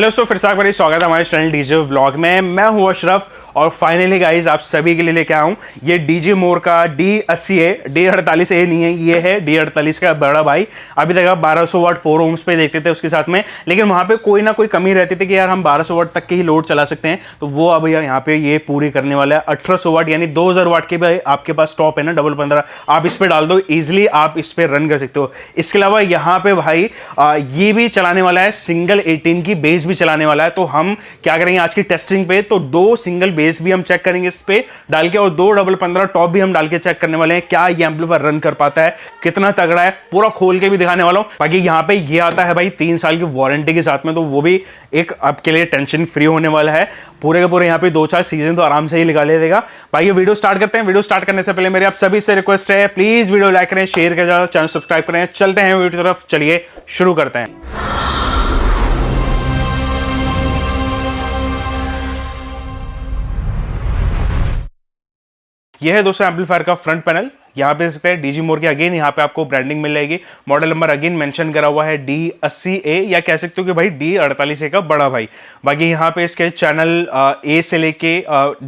Hello दोस्तों, फिर से एक बार स्वागत है हमारे चैनल डीजे व्लॉग में। मैं हूं अशरफ और फाइनली गाइज आप सभी के लिए लेके आया हूं ये डीजे मोर का D80A। D48A नहीं है, ये है D48 का बड़ा भाई। अभी तक आप 1200 वाट 4 ohms पे देखते थे उसके साथ में, लेकिन वहां पे कोई ना कोई कमी रहती थी कि यार हम 1200 वाट तक के ही लोड चला सकते हैं। तो वो अब यहाँ पे ये पूरी करने वाला है। 1800 वाट यानी 2000 वाट के भी आपके पास टॉप है ना, डबल 15 आप इस पे डाल दो, इजिली आप इस पे रन कर सकते हो। इसके अलावा यहाँ पे भाई ये भी चलाने वाला है, सिंगल 18 की बेस भी चलाने वाला है। तो हम क्या करेंगे आज की टेस्टिंग पे, तो 2 सिंगल बेस भी हम चेक करेंगे इस पे डाल के, और 2 डबल 15 टॉप भी हम डाल के चेक करने वाले हैं क्या ये एम्पलीफायर रन कर पाता है, कितना तगड़ा है, पूरा खोल के भी दिखाने वाला हूं। बाकी यहाँ पे ये आता है भाई 3 साल की वारंटी के साथ में, तो वो भी एक आपके लिए टेंशन फ्री होने वाला है। पूरे के पूरे यहाँ पे 2-4 सीजन तो आराम से ही निकाल देगा। भाई वीडियो स्टार्ट करते हैं। वीडियो स्टार्ट करने से पहले मेरी आप सभी से रिक्वेस्ट है, प्लीज वीडियो लाइक करें, शेयर करें, चैनल सब्सक्राइब करें। चलते हैं वीडियो की तरफ, चलिए शुरू करते हैं। यह है दोस्तों एम्पलीफायर का फ्रंट पैनल। यहाँ पे देख सकते हैं डीजी मोर की अगेन यहाँ पे आपको ब्रांडिंग मिल जाएगी। मॉडल नंबर अगेन मेंशन करा हुआ है D80A, या कह सकते हो कि भाई D48A का बड़ा भाई। बाकी यहाँ पे इसके चैनल A से लेके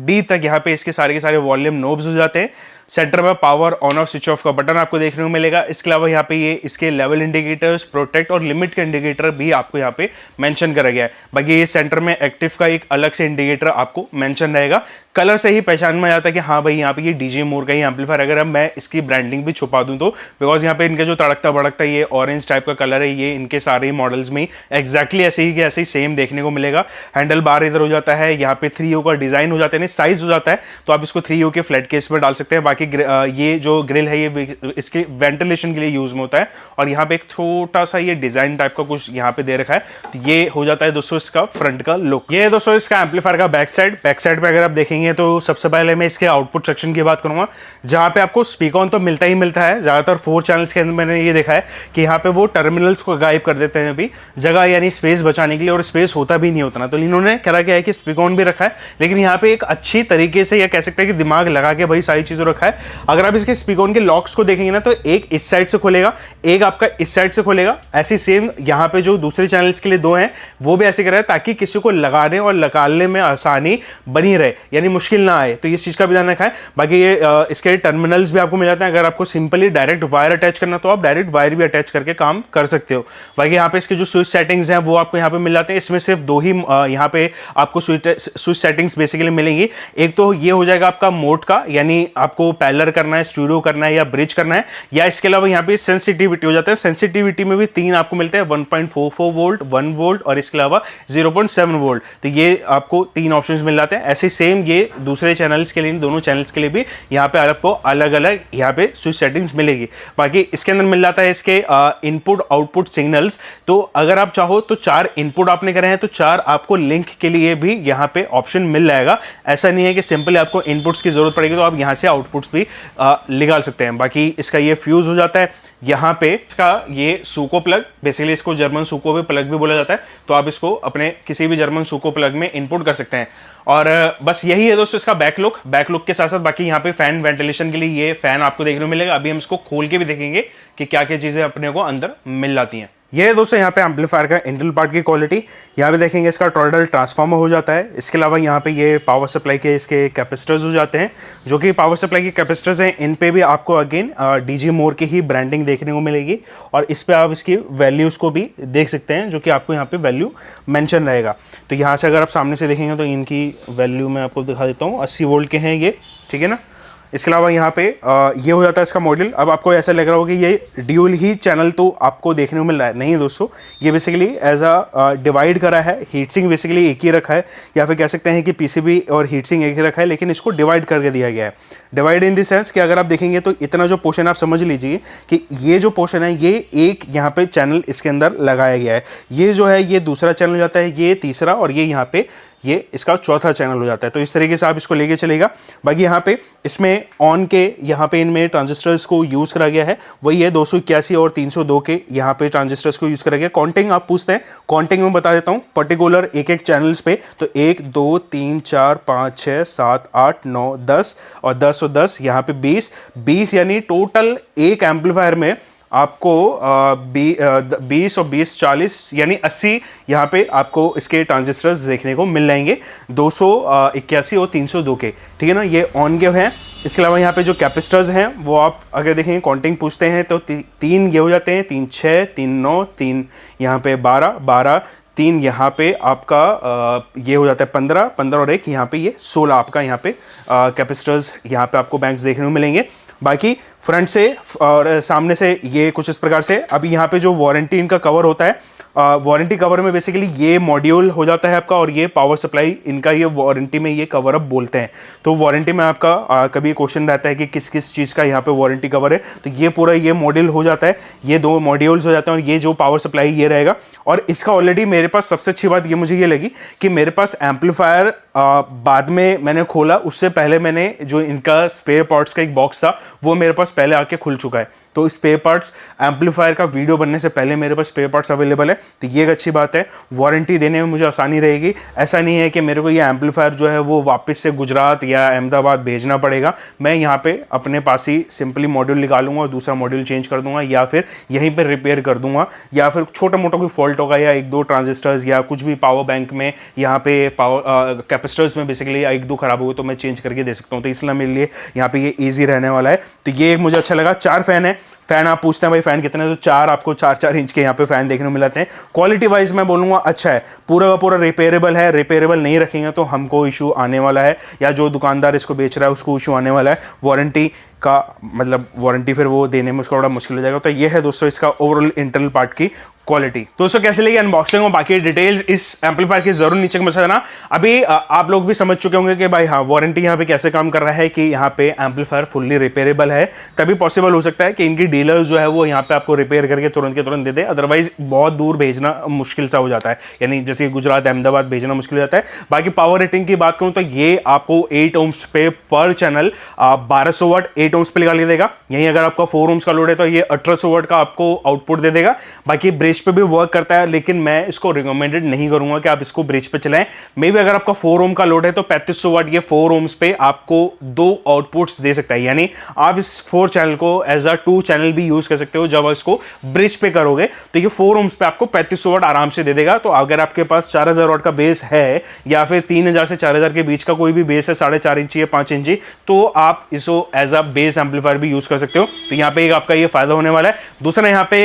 D तक यहाँ पे इसके सारे के सारे वॉल्यूम नोब्स हो जाते हैं। सेंटर में power on off switch off का बटन आपको देखने को मिलेगा। इसके अलावा यहाँ पे ये इसके लेवल इंडिकेटर्स, प्रोटेक्ट और लिमिट के इंडिकेटर भी आपको यहाँ पे मेंशन करा गया है। बाकी ये सेंटर में एक्टिव का एक अलग से इंडिकेटर आपको मेंशन रहेगा। कलर से ही पहचान में आता है कि हाँ भाई यहाँ पे ये डीजे मोर का ही एम्पलीफायर। अगर अब मैं इसकी ब्रांडिंग भी छुपा दूं तो, बिकॉज यहाँ पे इनके जो तड़कता भड़कता ये ऑरेंज टाइप का कलर है, ये इनके सारे मॉडल्स में एग्जैक्टली ऐसे ही ऐसे ही सेम देखने को मिलेगा। हैंडल बार इधर हो जाता है, यहाँ पे 3U का डिजाइन हो जाता है, साइज हो जाता है, तो आप इसको 3U के फ्लैट केस में डाल सकते हैं। बाकी ये जो ग्रिल है ये इसके वेंटिलेशन के लिए यूज में होता है, और यहाँ पे एक छोटा सा ये डिजाइन टाइप का कुछ यहाँ पे दे रखा है। तो ये हो जाता है दोस्तों इसका फ्रंट का लुक। ये दोस्तों इसका एम्पलीफायर का बैक साइड पे अगर आप देखेंगे तो सबसे पहले मैं इसके आउटपुट सेक्शन की बात करूंगा, जहां पे आपको स्पीकर ऑन तो मिलता ही मिलता है। ज्यादातर 4 चैनल्स के अंदर मैंने ये देखा है कि यहाँ पे वो टर्मिनल्स को गायब कर देते हैं अभी जगह, यानी स्पेस बचाने के लिए, और स्पेस होता भी नहीं उतना। तो इन्होंने करा क्या है कि स्पीकर ऑन भी रखा है, लेकिन यहाँ पे एक अच्छी तरीके से, या कह सकते हैं कि दिमाग लगा के भाई सारी चीजों रखा है। अगर आप इसके स्पीकर ऑन के लॉक्स को देखेंगे ना, तो एक इस साइड से खोलेगा, एक आपका इस साइड से खोलेगा। ऐसी सेम यहाँ पे जो दूसरे चैनल्स के लिए 2 हैं वो भी ऐसे करा है, ताकि किसी को लगाने और निकालने में आसानी बनी रहे, यानी मुश्किल ना आए। तो इस चीज का भी ध्यान रखा है। बाकी ये इसके टर्मिनल्स भी आपको मिल जाते हैं। अगर आपको सिंपली डायरेक्ट वायर अटैच करना तो आप डायरेक्ट वायर भी अटैच करके काम कर सकते हो। बाकी यहाँ पे इसके जो स्विच सेटिंग्स हैं वो आपको यहाँ पे मिल जाते हैं। इसमें सिर्फ 2 ही यहाँ पे आपको स्विच सेटिंग्स बेसिकली मिलेंगी। एक तो ये हो जाएगा आपका मोड का, यानी आपको पैरेलल करना है, स्टूडियो करना है या ब्रिज करना है, या इसके अलावा यहाँ पे सेंसिटिविटी हो जाता है। सेंसिटिविटी में भी 3 आपको मिलते हैं, 1.44 वोल्ट, 1 वोल्ट और इसके अलावा 0.7 वोल्ट। तो ये आपको 3 ऑप्शंस मिल जाते हैं। ऐसे सेम ये दूसरे चैनल्स के लिए, दोनों चैनल्स के लिए भी यहाँ पे आपको अलग अलग यहाँ पे स्विच सेटिंग्स मिलेगी। बाकी इसके अंदर मिल जाता है इसके इनपुट आउटपुट सिग्नल्स। तो अगर आप चाहो तो 4 इनपुट आपने करे हैं तो 4 आपको लिंक के लिए भी यहाँ पे ऑप्शन मिल जाएगा। ऐसा नहीं है कि सिंपली आपको इनपुट्स की जरूरत पड़ेगी तो आप यहाँ से आउटपुट्स भी निकाल सकते हैं। बाकी इसका ये फ्यूज हो जाता है। यहाँ पे इसका ये सूको प्लग, बेसिकली इसको जर्मन सूको पे प्लग भी बोला जाता है, तो आप इसको अपने किसी भी जर्मन सूको प्लग में इनपुट कर सकते हैं। और बस यही है दोस्तों इसका बैक लुक के साथ साथ बाकी यहाँ पे फैन वेंटिलेशन के लिए ये फैन आपको देखने को मिलेगा। अभी हम इसको खोल के भी देखेंगे कि क्या क्या चीजें अपने को अंदर मिल जाती हैं। ये है दोस्तों यहाँ पे एम्पलीफायर का इंटरनल पार्ट की क्वालिटी। यहाँ पे देखेंगे इसका टॉरॉइडल ट्रांसफार्मर हो जाता है। इसके अलावा यहाँ पे ये पावर सप्लाई के इसके कैपेसिटर्स हो जाते हैं, जो कि पावर सप्लाई के कैपेसिटर्स हैं। इन पे भी आपको अगेन डीजे मोर की ही ब्रांडिंग देखने को मिलेगी, और इस पे आप इसकी वैल्यूज़ को भी देख सकते हैं, जो कि आपको यहाँ पे वैल्यू मेंशन रहेगा। तो यहाँ से अगर आप सामने से देखेंगे तो इनकी वैल्यू मैं आपको दिखा देता हूँ। 80 वोल्ट के हैं ये, ठीक है ना। इसके अलावा यहाँ पे ये हो जाता है इसका मॉडल। अब आपको ऐसा लग रहा होगा कि ये ड्यूल ही चैनल तो आपको देखने को मिल रहा है, नहीं दोस्तों, ये बेसिकली एज अ डिवाइड करा है। हीट सिंक बेसिकली एक ही रखा है, या फिर कह सकते हैं कि पीसीबी और हीट सिंक एक ही रखा है, लेकिन इसको डिवाइड करके दिया गया है। डिवाइड इन द सेंस कि अगर आप देखेंगे तो इतना जो पोर्शन आप समझ लीजिए कि ये जो पोर्शन है ये एक यहाँ पे चैनल इसके अंदर लगाया गया है। ये जो है ये दूसरा चैनल हो जाता है, ये तीसरा, और ये यहाँ पे ये इसका चौथा चैनल हो जाता है। तो इस तरीके से आप इसको लेके चलेगा। बाकी यहाँ पे इसमें ऑन के यहाँ पे इनमें ट्रांजिस्टर्स को यूज़ करा गया है, वही है 281 और 302 के यहाँ पे ट्रांजिस्टर्स को यूज़ करा गया। काउंटिंग आप पूछते हैं, काउंटिंग में बता देता हूँ पर्टिकुलर एक एक चैनल्स पे। तो 1 2 3 4 5 6 7 8 9 10 और 10 और 10 यहाँ पे 20 यानी टोटल एक एम्पलीफायर में आपको 20 और 20 40 यानी 80 यहाँ पे आपको इसके ट्रांजिस्टर्स देखने को मिल जाएंगे, 281 और 302 के, ठीक है ना, ये ऑन के हैं। इसके अलावा यहाँ पे जो कैपेसिटर्स हैं वो आप अगर देखें काउंटिंग पूछते हैं तो 3 ये हो जाते हैं, 3 6 3 9 3 यहाँ पे 12 12 3 यहाँ पे आपका ये हो जाता है 15 15 और एक यहाँ पे ये 16 आपका यहाँ पे कैपेसिटर्स यहाँ पे आपको बैंक्स देखने को मिलेंगे। बाकी फ्रंट से और सामने से ये कुछ इस प्रकार से। अभी यहाँ पे जो वारंटी इनका कवर होता है, वारंटी कवर में बेसिकली ये मॉड्यूल हो जाता है आपका, और ये पावर सप्लाई इनका, ये वारंटी में ये कवर अप बोलते हैं। तो वारंटी में आपका कभी क्वेश्चन रहता है कि किस किस चीज़ का यहाँ पे वारंटी कवर है, तो ये पूरा ये मॉड्यूल हो जाता है, ये 2 मॉड्यूल्स हो जाते हैं, और ये जो पावर सप्लाई ये रहेगा। और इसका ऑलरेडी मेरे पास सबसे अच्छी बात ये मुझे ये लगी कि मेरे पास एम्पलीफायर बाद में मैंने खोला, उससे पहले मैंने जो इनका स्पेयर पार्ट्स का एक बॉक्स था वो मेरे पास पहले आके खुल चुका है। तो स्पेयर पार्ट्स एम्पलीफायर का वीडियो बनने से पहले मेरे पास स्पेयर पार्ट्स अवेलेबल है, तो ये एक अच्छी बात है। वारंटी देने में मुझे आसानी रहेगी। ऐसा नहीं है कि मेरे को ये एम्पलीफायर जो है वो वापस से गुजरात या अहमदाबाद भेजना पड़ेगा। मैं यहाँ पे अपने पास ही सिंपली मॉड्यूल निकालूंगा और दूसरा मॉड्यूल चेंज कर दूंगा, या फिर यहीं पर रिपेयर कर दूंगा, या फिर छोटा मोटा कोई फॉल्ट होगा या 1-2 ट्रांजिस्टर्स या कुछ भी पावर बैंक में यहाँ पे पावर कैपेसिटर्स में बेसिकली 1-2 खराब हो गए तो मैं चेंज करके दे सकता हूँ। तो इसलिए मेरे लिए यहाँ पे ये ईजी रहने वाला है। तो ये मुझे अच्छा लगा। 4 फैन है। फैन आप पूछते हैं भाई फैन कितने, तो 4 आपको 4-4 इंच के यहाँ पे फैन देखने को मिलते हैं। क्वालिटी वाइज मैं बोलूँगा अच्छा है, पूरा का पूरा रिपेयरेबल है। रिपेयरेबल नहीं रखेंगे तो हमको इशू आने वाला है, या जो दुकानदार इसको बेच रहा है उसको इशू आने वाला है। वारंटी का मतलब वारंटी फिर वो देने में उसका बड़ा मुश्किल हो जाएगा। तो ये है दोस्तों इसका ओवरऑल इंटरनल पार्ट की क्वालिटी। दोस्तों कैसे लगी अनबॉक्सिंग और बाकी डिटेल्स इस एम्पलीफायर की जरूर नीचे कमेंट करना। अभी आप लोग भी समझ चुके होंगे कि भाई हाँ वारंटी यहाँ पे कैसे काम कर रहा है, कि यहाँ पे एम्पलीफायर फुल्ली रिपेयरेबल है, तभी पॉसिबल हो सकता है कि इनकी डीलर्स जो है वो यहाँ पे आपको रिपेयर करके तुरंत के तुरंत दे दे। अदरवाइज बहुत दूर भेजना मुश्किल सा हो जाता है, यानी जैसे गुजरात अहमदाबाद भेजना मुश्किल हो जाता है। बाकी पावर रेटिंग की बात करूँ तो ये आपको 8 ohms पे पर चैनल 1200 वाट 8 ohms पे निकाल के देगा। यहीं अगर आपका 4 ohms का लोड है तो ये 1800 वाट का आपको आउटपुट दे देगा। बाकी ब्रिज पे भी वर्क करता है, लेकिन मैं इसको रिकमेंडेड नहीं करूंगा कि आप इसको ब्रिज पे चलाएं। मे बी अगर आपका 4 ohm का लोड है तो 3500 वाट ये 4 ohms पे आपको 2 आउटपुट्स दे सकता है, यानी आप इस 4 चैनल को एज अ 2 चैनल भी यूज कर सकते हो। जब इसको ब्रिज पे करोगे तो ये 4 ohms पे आपको 3500 वाट आराम से दे देगा। तो अगर आपके पास 4000 वाट का बेस है, या फिर 3000 से 4000 के बीच का कोई भी बेस है, 4.5 इंची या 5 इंची, तो आप इसको एज अ बेस एम्पलीफायर भी यूज कर सकते हो। तो यहाँ पे एक आपका ये फायदा होने वाला है। दूसरा यहाँ पे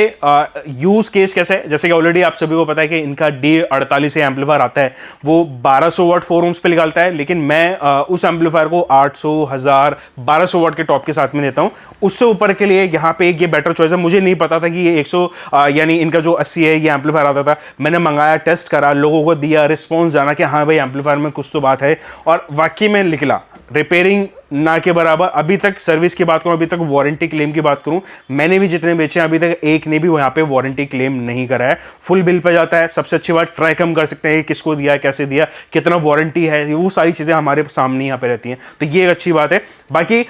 यूज केस कैसे है, जैसे कि ऑलरेडी आप सभी को पता है कि इनका D48 एम्पलीफायर आता है, वो 1200 वाट 4 ohms पे निकालता है, लेकिन मैं उस एम्पलीफायर को 800 1000 1200 वाट के टॉप के साथ में देता हूं। उससे ऊपर के लिए यहाँ पे एक ये बेटर चॉइस है। मुझे नहीं पता था कि ये 100 यानी इनका जो 80 है ये एम्पलीफायर आता था। मैंने मंगाया, टेस्ट करा, लोगों को दिया, रिस्पॉन्स जाना कि हाँ भाई एम्पलीफायर में कुछ तो बात है, और वाकई में निकला रिपेयरिंग ना के बराबर। अभी तक सर्विस की बात करूं, अभी तक वारंटी क्लेम की बात करूं, मैंने भी जितने बेचे हैं अभी तक एक ने भी यहाँ पे वारंटी क्लेम नहीं करा है। फुल बिल पे जाता है। सबसे अच्छी बात ट्रैक हम कर सकते हैं किसको दिया, कैसे दिया, कितना वारंटी है, वो सारी चीजें हमारे सामने यहाँ पे रहती हैं। तो ये एक अच्छी बात है। बाकी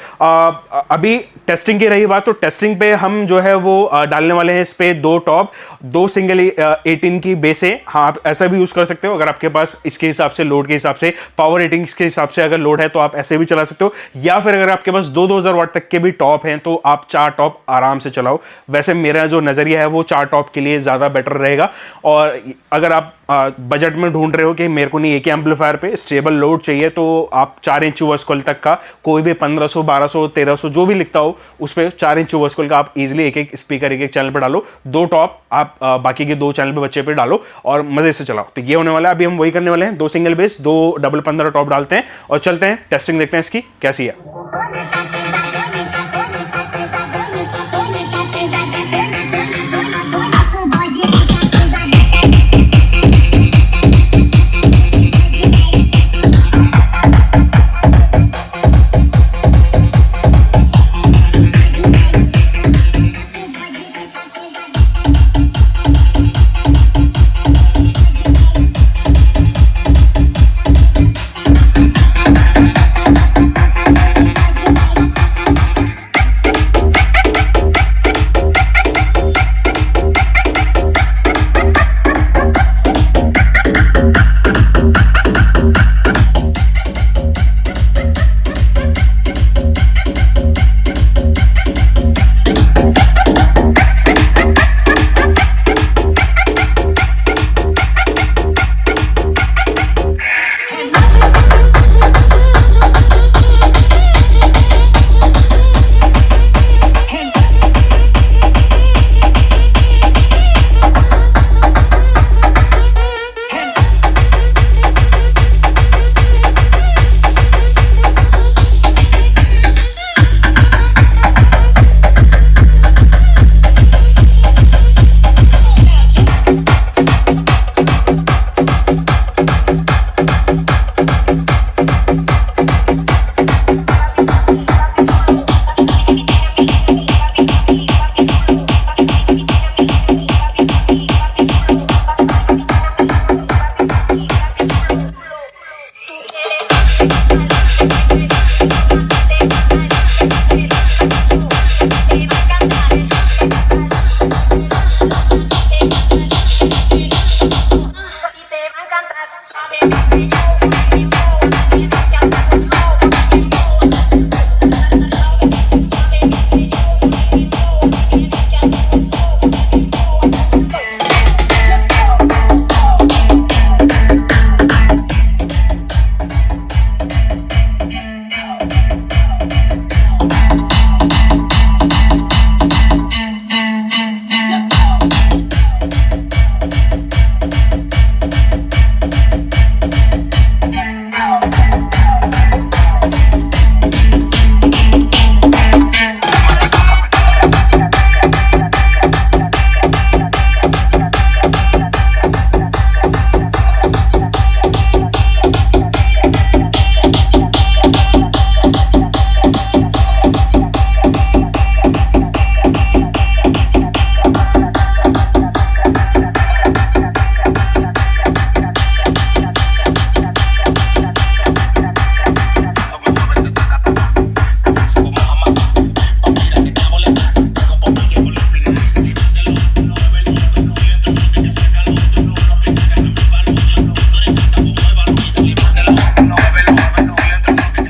अभी टेस्टिंग की रही बात, तो टेस्टिंग पे हम जो है वो डालने वाले हैं इस पे 2 टॉप 2 सिंगल 18 की बेस है। हाँ आप ऐसा भी यूज कर सकते हो, अगर आपके पास इसके हिसाब से लोड के हिसाब से पावर रेटिंग्स के हिसाब से अगर लोड है तो आप ऐसे भी चला सकते हो, या फिर अगर आपके पास 2000 वाट तक के भी टॉप हैं तो आप 4 टॉप आराम से चलाओ। वैसे मेरा जो नजरिया है वो 4 टॉप के लिए ज्यादा बेटर रहेगा। और अगर आप बजट में ढूंढ रहे हो कि मेरे को नहीं एक ही एम्पलीफायर पे स्टेबल लोड चाहिए, तो आप 4 इंच वर्सकोल तक का कोई भी 1500 1200 1300 जो भी लिखता हो उस पर 4 इंच वर्सकोल का आप इजीली एक स्पीकर एक चैनल पे डालो, 2 टॉप आप बाकी के 2 चैनल पे बच्चे पे डालो और मजे से चलाओ। तो ये होने वाला है। अभी हम वही करने वाले हैं, 2 सिंगल बेस 2 डबल 15 टॉप डालते हैं और चलते हैं टेस्टिंग देखते हैं इसकी कैसी है।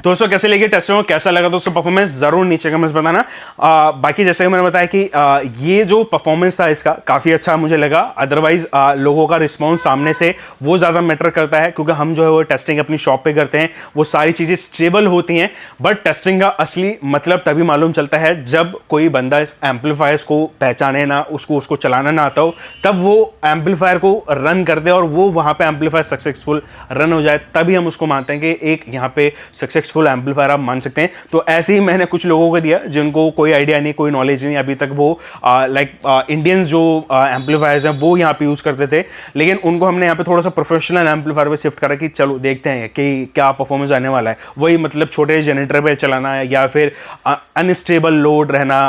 दोस्तों कैसे लगी टेस्टिंग, कैसा लगा दोस्तों परफॉर्मेंस, जरूर नीचे कमेंट्स बताना। बाकी जैसे कि मैंने बताया कि ये जो परफॉर्मेंस था इसका काफी अच्छा मुझे लगा। अदरवाइज लोगों का रिस्पॉन्स सामने से वो ज्यादा मैटर करता है, क्योंकि हम जो है वो टेस्टिंग अपनी शॉप पे करते हैं, वो सारी चीजें स्टेबल होती हैं। बट टेस्टिंग का असली मतलब तभी मालूम चलता है जब कोई बंदा इस एम्पलीफायर्स को पहचाने ना, उसको चलाना ना आता हो, तब वो एम्पलीफायर को रन कर दे और वो वहां पे एम्पलीफायर सक्सेसफुल रन हो जाए, तभी हम उसको मानते हैं कि एक यहाँ पे सक्सेसफुल एम्पलीफायर आप मान सकते हैं। तो ऐसे ही मैंने कुछ लोगों को दिया जिनको कोई आइडिया नहीं, कोई नॉलेज नहीं, अभी तक वो इंडियंस जो एम्पलीफायर्स हैं वो यहाँ पे यूज करते थे, लेकिन उनको हमने यहाँ पे थोड़ा सा प्रोफेशनल एम्पलीफायर पे शिफ्ट करा कि चलो देखते हैं कि क्या परफॉर्मेंस आने वाला है। वही मतलब छोटे जनरेटर पे चलाना है या फिर अनस्टेबल लोड रहना,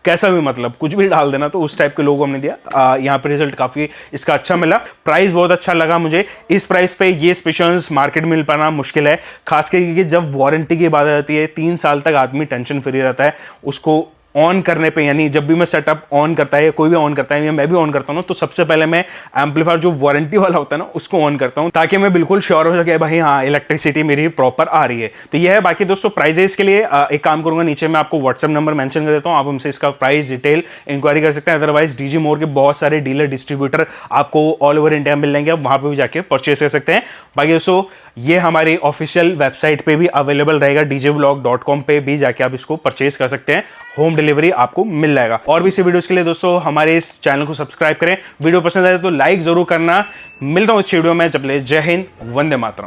कैसा भी मतलब कुछ भी डाल देना, तो उस टाइप के लोगों को हमने दिया। यहाँ पे रिजल्ट काफी इसका अच्छा मिला। प्राइस बहुत अच्छा लगा मुझे। इस प्राइस पे ये स्पेशल्स मार्केट में मिल पाना मुश्किल है, खास करके जब वारंटी की बात आती है। 3 साल तक आदमी टेंशन फ्री रहता है उसको ऑन करने पे, यानी जब भी मैं सेटअप ऑन करता है या कोई भी ऑन करता है या मैं भी ऑन करता हूँ, तो सबसे पहले मैं एम्पलीफायर जो वारंटी वाला होता है ना उसको ऑन करता हूँ, ताकि मैं बिल्कुल श्योर हो सके भाई हाँ इलेक्ट्रिसिटी मेरी प्रॉपर आ रही है। तो ये है। बाकी दोस्तों प्राइजेस के लिए एक काम करूंगा, नीचे मैं आपको व्हाट्सएप नंबर मेंशन कर देता हूँ, आप हमसे इसका प्राइस डिटेल इंक्वायरी कर सकते हैं। अदरवाइज डीजी मोर के बहुत सारे डीलर डिस्ट्रीब्यूटर आपको ऑल ओवर इंडिया मिल जाएंगे, आप वहां पर भी जाके परचेस कर सकते हैं। बाकी दोस्तों ये हमारी ऑफिशियल वेबसाइट पे भी अवेलेबल रहेगा, djvlog.com पे भी जाके आप इसको परचेज कर सकते हैं। होम डिलीवरी आपको मिल जाएगा। और भी इसी वीडियोस के लिए दोस्तों हमारे इस चैनल को सब्सक्राइब करें। वीडियो पसंद आए तो लाइक जरूर करना। मिलता हूं इस वीडियो में, जब ले जय हिंद, वंदे मातरम।